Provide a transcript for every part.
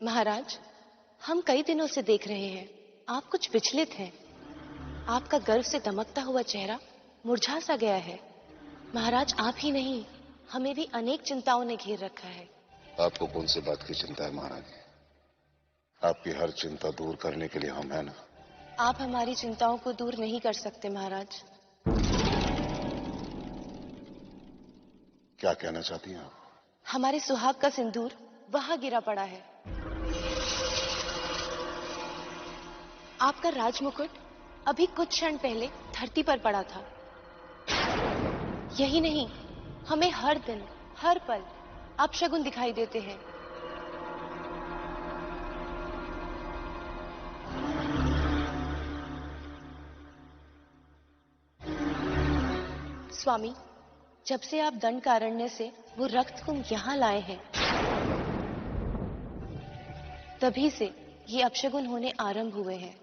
महाराज, हम कई दिनों से देख रहे हैं आप कुछ विचलित हैं। आपका गर्व से दमकता हुआ चेहरा मुरझा सा गया है। महाराज, आप ही नहीं, हमें भी अनेक चिंताओं ने घेर रखा है। आपको कौन सी बात की चिंता है महारानी? आपकी हर चिंता दूर करने के लिए हम हैं ना। आप हमारी चिंताओं को दूर नहीं कर सकते महाराज। क्या कहना चाहती हैं आप? हमारे सुहाग का सिंदूर वहां गिरा पड़ा है। आपका राजमुकुट अभी कुछ क्षण पहले धरती पर पड़ा था। यही नहीं, हमें हर दिन हर पल अपशगुन दिखाई देते हैं। स्वामी, जब से आप दंडकारण्य से वो रक्त कुंभ यहां लाए हैं, तभी से ये अपशगुन होने आरंभ हुए हैं।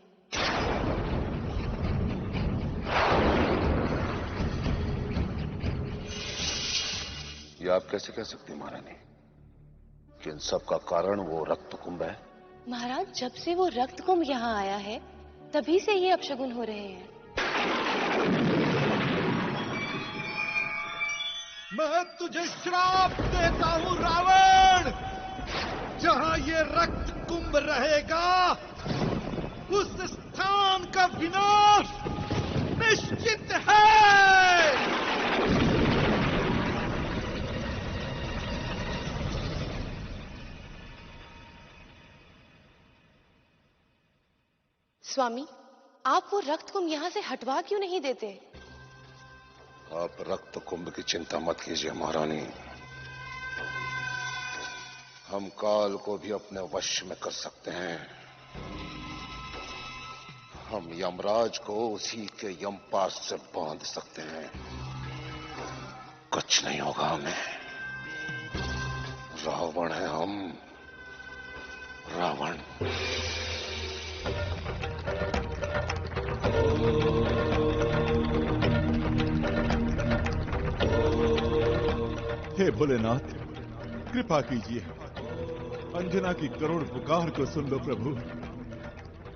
ये आप कैसे कह सकती हैं महारानी कि इन सब का कारण वो रक्त कुंभ है? महाराज, जब से वो रक्त कुंभ यहाँ आया है, तभी से ये अपशगुन हो रहे हैं। मैं तुझे श्राप देता हूं रावण। जहां ये रक्त कुंभ रहेगा, उस स्थान का विनाश निश्चित है। स्वामी, आप वो रक्त कुंभ यहाँ से हटवा क्यों नहीं देते? आप रक्त कुंभ की चिंता मत कीजिए महारानी। हम काल को भी अपने वश में कर सकते हैं। हम यमराज को उसी के यमपास से बांध सकते हैं। कुछ नहीं होगा हमें। रावण है हम, रावण। हे भोलेनाथ, कृपा कीजिए। अंजना की करुण पुकार को सुन लो प्रभु।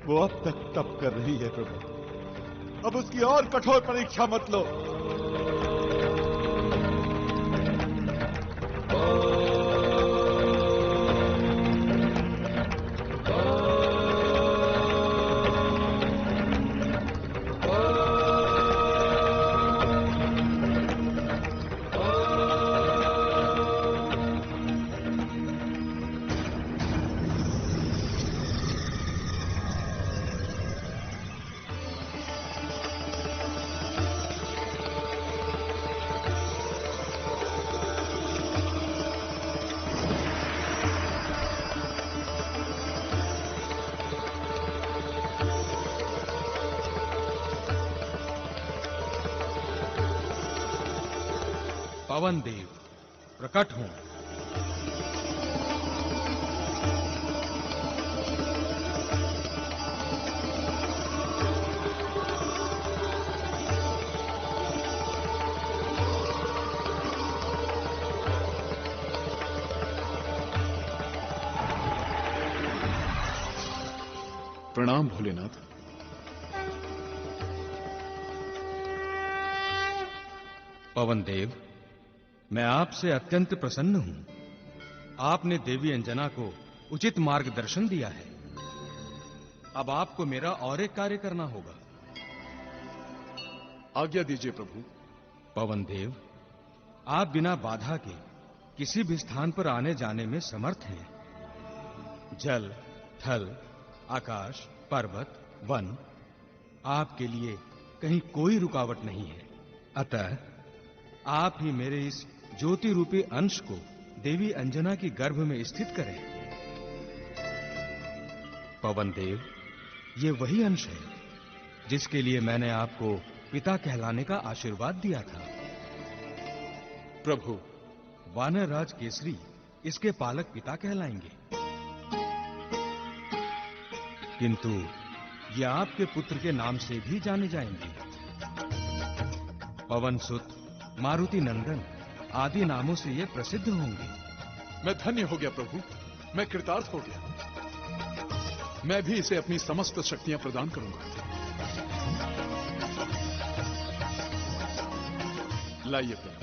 वो अब तक तप कर रही है प्रभु। अब उसकी और कठोर परीक्षा मत लो। पवन देव प्रकट हों। प्रणाम भोलेनाथ। पवन देव, मैं आपसे अत्यंत प्रसन्न हूं। आपने देवी अंजना को उचित मार्गदर्शन दिया है। अब आपको मेरा और एक कार्य करना होगा। आज्ञा दीजिए प्रभु। पवन देव, आप बिना बाधा के किसी भी स्थान पर आने जाने में समर्थ हैं। जल, थल, आकाश, पर्वत, वन, आपके लिए कहीं कोई रुकावट नहीं है। अतः आप ही मेरे इस ज्योति रूपी अंश को देवी अंजना की गर्भ में स्थित करें। पवन देव, ये वही अंश है जिसके लिए मैंने आपको पिता कहलाने का आशीर्वाद दिया था। प्रभु, वानर राज केसरी इसके पालक पिता कहलाएंगे, किंतु ये आपके पुत्र के नाम से भी जाने जाएंगे। पवन सुत, मारुति नंदन आदि नामों से ये प्रसिद्ध होंगे। मैं धन्य हो गया प्रभु। मैं कृतार्थ हो गया। मैं भी इसे अपनी समस्त शक्तियां प्रदान करूंगा। लाइए प्रभु।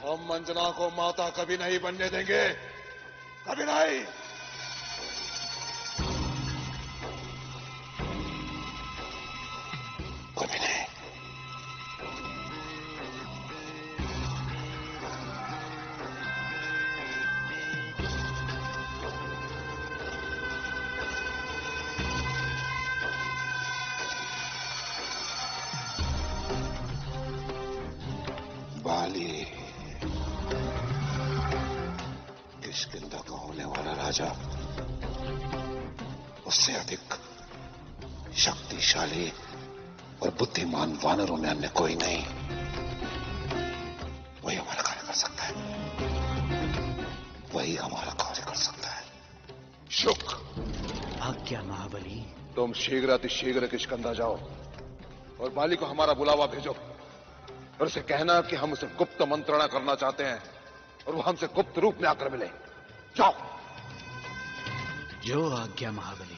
हम अंजना को माता कभी नहीं बनने देंगे, कभी नहीं। कभी नहीं। बाली, किष्किंधा का होने वाला राजा, उससे अधिक शक्तिशाली और बुद्धिमान वानरों में अन्य कोई नहीं। वही हमारा कार्य कर सकता है, वही हमारा कार्य कर सकता है। शुक, आज्ञा महाबली। तुम शीघ्र अतिशीघ्र किष्किंधा जाओ और बाली को हमारा बुलावा भेजो और उसे कहना कि हम उसे गुप्त मंत्रणा करना चाहते हैं और वो हमसे गुप्त रूप में आकर मिले। जाओ। जो आज्ञा महाबली।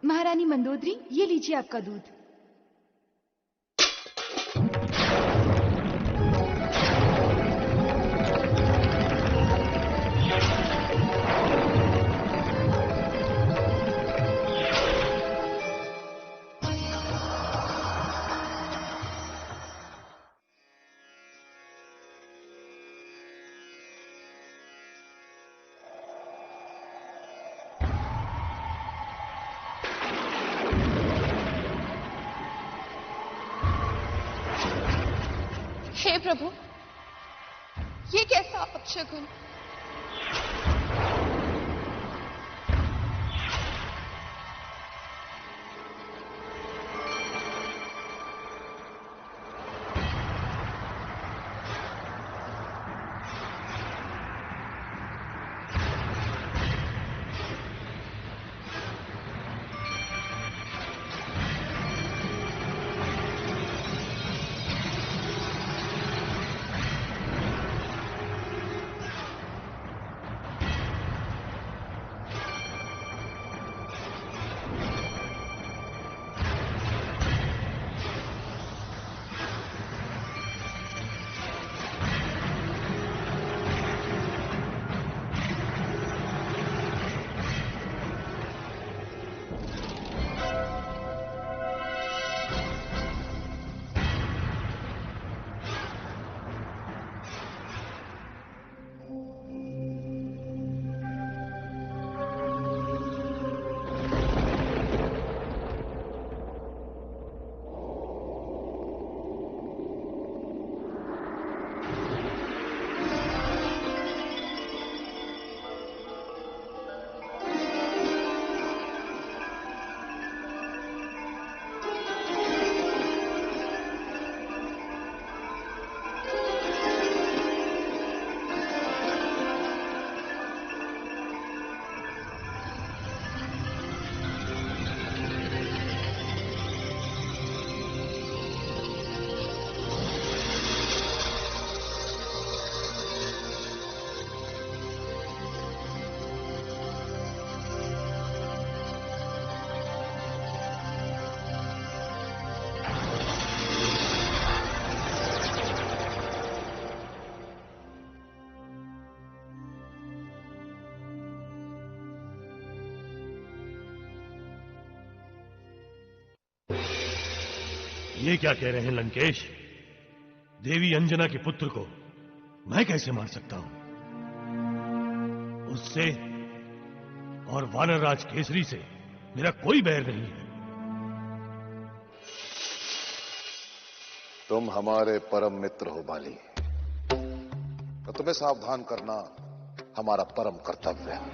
महारानी मंदोदरी, ये लीजिए आपका दूध। हे प्रभु, ये कैसा अपशकुन? ये क्या कह रहे हैं लंकेश? देवी अंजना के पुत्र को मैं कैसे मार सकता हूं? उससे और वानरराज केसरी से मेरा कोई बैर नहीं है। तुम हमारे परम मित्र हो बाली, तो तुम्हें सावधान करना हमारा परम कर्तव्य है।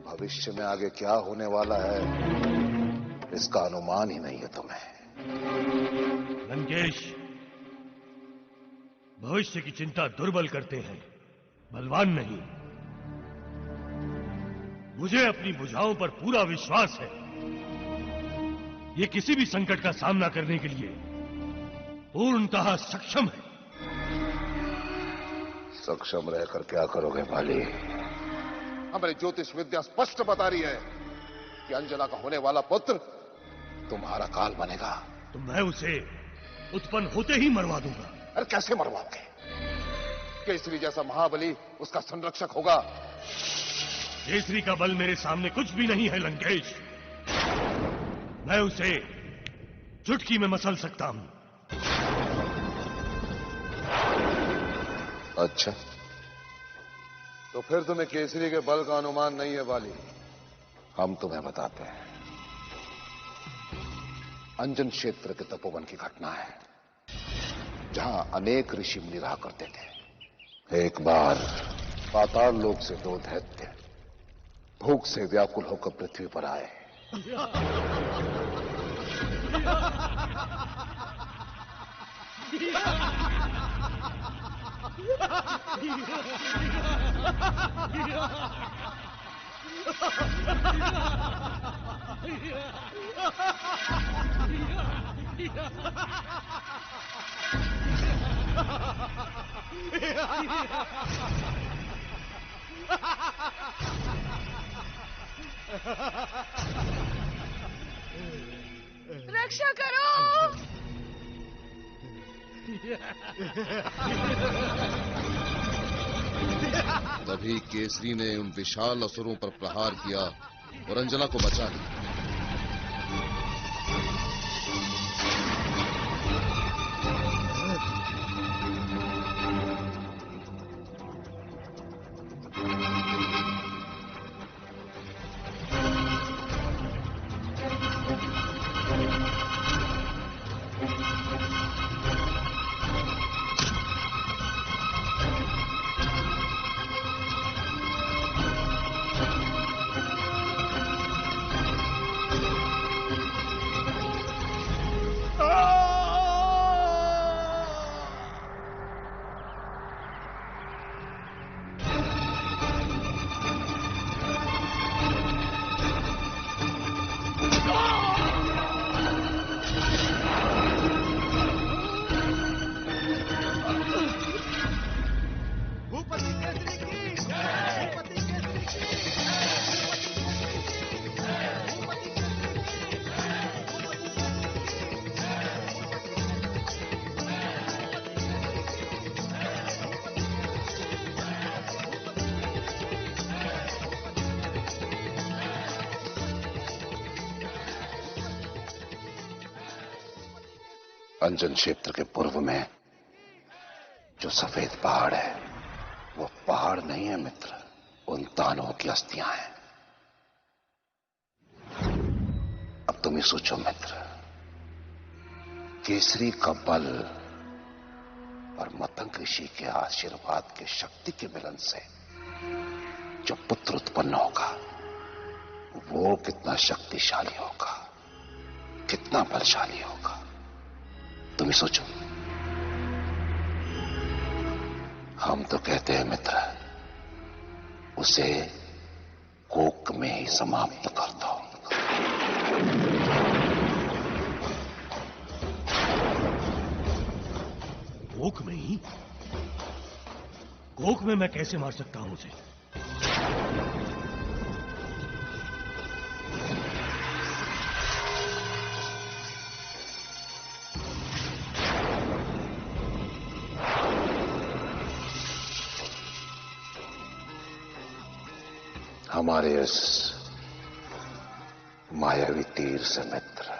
भविष्य में आगे क्या होने वाला है इसका अनुमान ही नहीं है तुम्हें। लंकेश, भविष्य की चिंता दुर्बल करते हैं, बलवान नहीं। मुझे अपनी भुजाओं पर पूरा विश्वास है। ये किसी भी संकट का सामना करने के लिए पूर्णतः सक्षम है। सक्षम रहकर क्या करोगे बाली? हमारी ज्योतिष विद्या स्पष्ट बता रही है कि अंजना का होने वाला पुत्र तुम्हारा काल बनेगा। तो मैं उसे उत्पन्न होते ही मरवा दूंगा। अरे कैसे मरवाओगे? केसरी जैसा महाबली उसका संरक्षक होगा। केसरी का बल मेरे सामने कुछ भी नहीं है लंकेश। मैं उसे चुटकी में मसल सकता हूं। अच्छा, तो फिर तुम्हें केसरी के बल का अनुमान नहीं है बाली। हम तुम्हें बताते हैं। अंजन क्षेत्र के तपोवन की घटना है, जहां अनेक ऋषि मुनि रहा करते थे। एक बार पाताल लोक से दो दैत्य भूख से व्याकुल होकर पृथ्वी पर आए। रक्षा करो। तभी केसरी ने उन विशाल असुरों पर प्रहार किया और अंजना को बचा लिया। अंजन क्षेत्र के पूर्व में जो सफेद पहाड़ है वो पहाड़ नहीं है मित्र, उन दानवों की अस्थियां हैं। अब तुम ही सोचो मित्र, केसरी का बल और मतंग ऋषि के आशीर्वाद के शक्ति के मिलन से जो पुत्र उत्पन्न होगा वो कितना शक्तिशाली होगा, कितना बलशाली होगा, तुम ही सोचो। हम तो कहते हैं मित्र, उसे कोक में ही समाप्त कर दो। कोक में ही? कोक में मैं कैसे मार सकता हूं उसे? हमारे इस मायावी तीर से मित्र